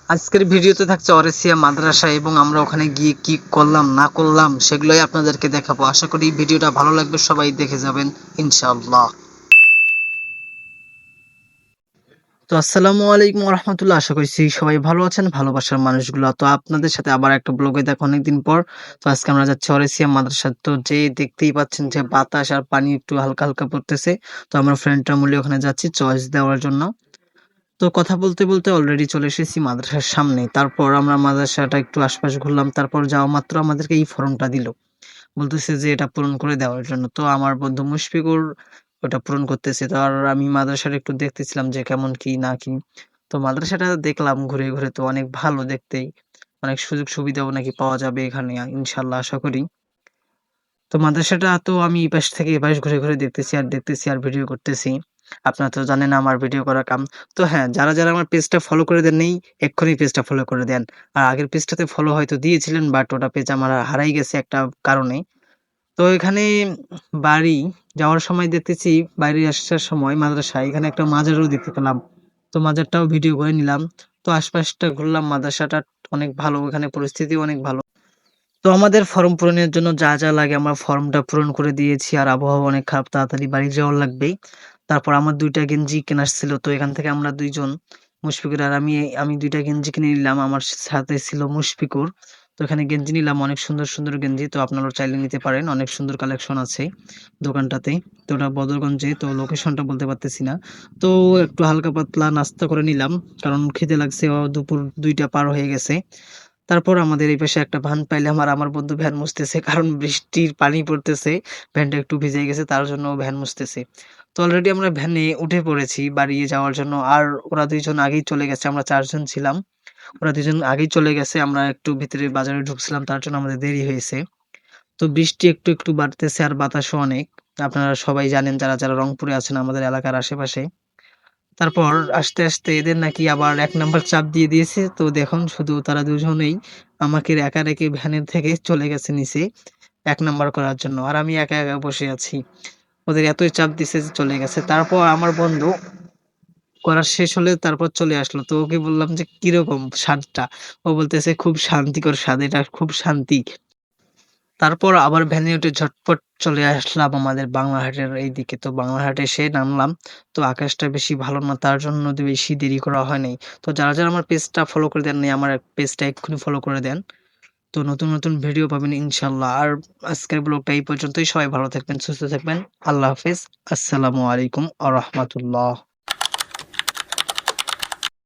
আজকের ভিডিওতে থাকছে অরেসিয়া মাদ্রাসা এবং আমরা ওখানে গিয়ে কি করলাম না করলাম সেগুলোই আপনাদেরকে দেখাবো। আশা করি ভিডিওটা ভালো লাগবে, সবাই দেখে যাবেন ইনশাআল্লাহ। তো আসসালামু আলাইকুম রহমতুল্লাহ, আশা করছি সবাই ভালো আছেন, ভালোবাসার মানুষগুলো। তো আপনাদের সাথে আবার একটা ব্লগে দেখো অনেকদিন পর। তো আজকে আমরা যাচ্ছি অরেসিয়া মাদ্রাসা। তো যে দেখতেই পাচ্ছেন যে বাতাস আর পানি একটু হালকা হালকা পড়তেছে। তো আমরা ফ্রেন্ডরা মিলে ওখানে যাচ্ছি চয়েস দেওয়ার জন্য। তো কথা বলতে বলতে অলরেডি চলে এসেছি মাদ্রাসার সামনে। তারপর আমরা মাদ্রাসাটা একটু আশপাশ ঘুরলাম। তারপর যাওয়া মাত্র আমাদেরকে এই ফর্মটা দিল, বলতেছে যে এটা পূরণ করে দেওয়ার জন্য। তো আমার বন্ধু মুশফিকুর ওটা পূরণ করতেছে। তো আর আমি মাদ্রাসাটা একটু দেখতেছিলাম যে কেমন কি না কি। তো মাদ্রাসাটা দেখলাম ঘুরে ঘুরে, তো অনেক ভালো দেখতেই। অনেক সুযোগ সুবিধাও নাকি পাওয়া যাবে এখানে, ইনশাল্লাহ আশা করি। তো মাদ্রাসাটা তো আমি এই পাশ থেকে এই পাশ ঘুরে ঘুরে দেখতেছি আর ভিডিও করতেছি। আপনারা তো জানেন আমার ভিডিও করার কাম। তো হ্যাঁ, যারা আমার পেজটা ফলো করে দেন নাই, এক্ষুনি পেজটা ফলো করে দেন। আর আগের পেজটাতে ফলো হয়তো দিয়েছিলেন, বাট ওটা পেজ আমার হারাই গেছে একটা কারণে। তো এখানে বাড়ি যাওয়ার সময় দেখতেছি, বাইরে আসার সময় মাদ্রাসায় এখানে একটা মাজারও দেখতে পেলাম। তো মাজারটাও ভিডিও করে নিলাম। তো আশপাশটা ঘুরলাম, মাদ্রাসাটা অনেক ভালো, এখানে পরিস্থিতি অনেক ভালো। তো আমাদের ফর্ম পূরণের জন্য যা লাগে আমরা ফর্মটা পূরণ করে দিয়েছি। আর আবহাওয়া অনেক খারাপ, তাড়াতাড়ি বাড়ি যাওয়ার লাগবেই। তারপর আমার ২ টা গেঞ্জি কেনার ছিল। তো এখান থেকে আমরা ২ জন, মুশফিকুর আর আমি ২ টা গেঞ্জি কিনে নিলাম। আমার সাথে ছিল মুশফিকুর। তো এখানে গেঞ্জি নিলাম, অনেক সুন্দর গেঞ্জি। তো আপনারাও চাইলে নিতে পারেন। অনেক সুন্দর কালেকশন আছে দোকানটাতে। তো ওটা বদরগঞ্জে, তো লোকেশনটা বলতে পারতেছি না। তো একটু হালকা পাতলা নাস্তা করে নিলাম, কারণ খিদে লাগছে। দুপুর ২ টা পার হয়ে গেছে। তারপর আমাদের এই পাশে একটা ভ্যান পাইলাম, আর আমার বন্ধু ভ্যান মুছতেছে, কারণ বৃষ্টির পানি পড়তেছে। ভ্যানটা একটু ভিজে গেছে, তার জন্য ও ভ্যান মুছতেছে। তো অলরেডি আমরা ভ্যানে উঠে পড়েছি বাড়ি যাওয়ার জন্য। আর ওরা ২ জন আগেই চলে গেছে, আমরা ৪ জন ছিলাম। ওরা ২ জন আগেই চলে গেছে। আমরা একটু ভিতরে বাজারে ঢুকছিলাম, তার জন্য আমাদের দেরি হয়েছে। তো বৃষ্টি একটু বাড়তেছে আর বাতাসও অনেক। আপনারা সবাই জানেন যারা রংপুরে আছেন আমাদের এলাকার আশেপাশে। তারপর আস্তে এদের নাকি আবার ১ নাম্বার চাপ দিয়ে দিয়েছে। তো দেখুন শুধু তারা দুজনেই আমাকে একা রেখে ভ্যানের থেকে চলে গেছে নিচে ১ নাম্বার করার জন্য। আর আমি একা বসে আছি। ওদের এতই চাপ দিছে যে চলে গেছে। তারপর আমার বন্ধু করা শেষ হলে তারপর চলে আসলো। তো ওকে বললাম যে, "কিরকম স্বাদটা?" ও বলতেছে, "খুব শান্তিকর স্বাদ, এটা খুব শান্তি।" তারপর আবার ভ্যানে উঠে ঝটপট চলে আসলাম আমাদের বাংলাহাটের এইদিকে। তো বাংলাহাটে এসে নামলাম। তো আকাশটা বেশি ভালো না, তার জন্য বেশি দেরি করা হয় নাই। তো যারা আমার পেজটা ফলো করে দেন নাই, আমার পেজটা এক্ষুনি ফলো করে দেন। তো নতুন ভিডিও পাবেন ইনশাআল্লাহ। আর আজকের ব্লগটা এই পর্যন্তই। সবাই ভালো থাকবেন, সুস্থ থাকবেন। আল্লাহ হাফেজ। আসসালামু আলাইকুম ওয়া রাহমাতুল্লাহ।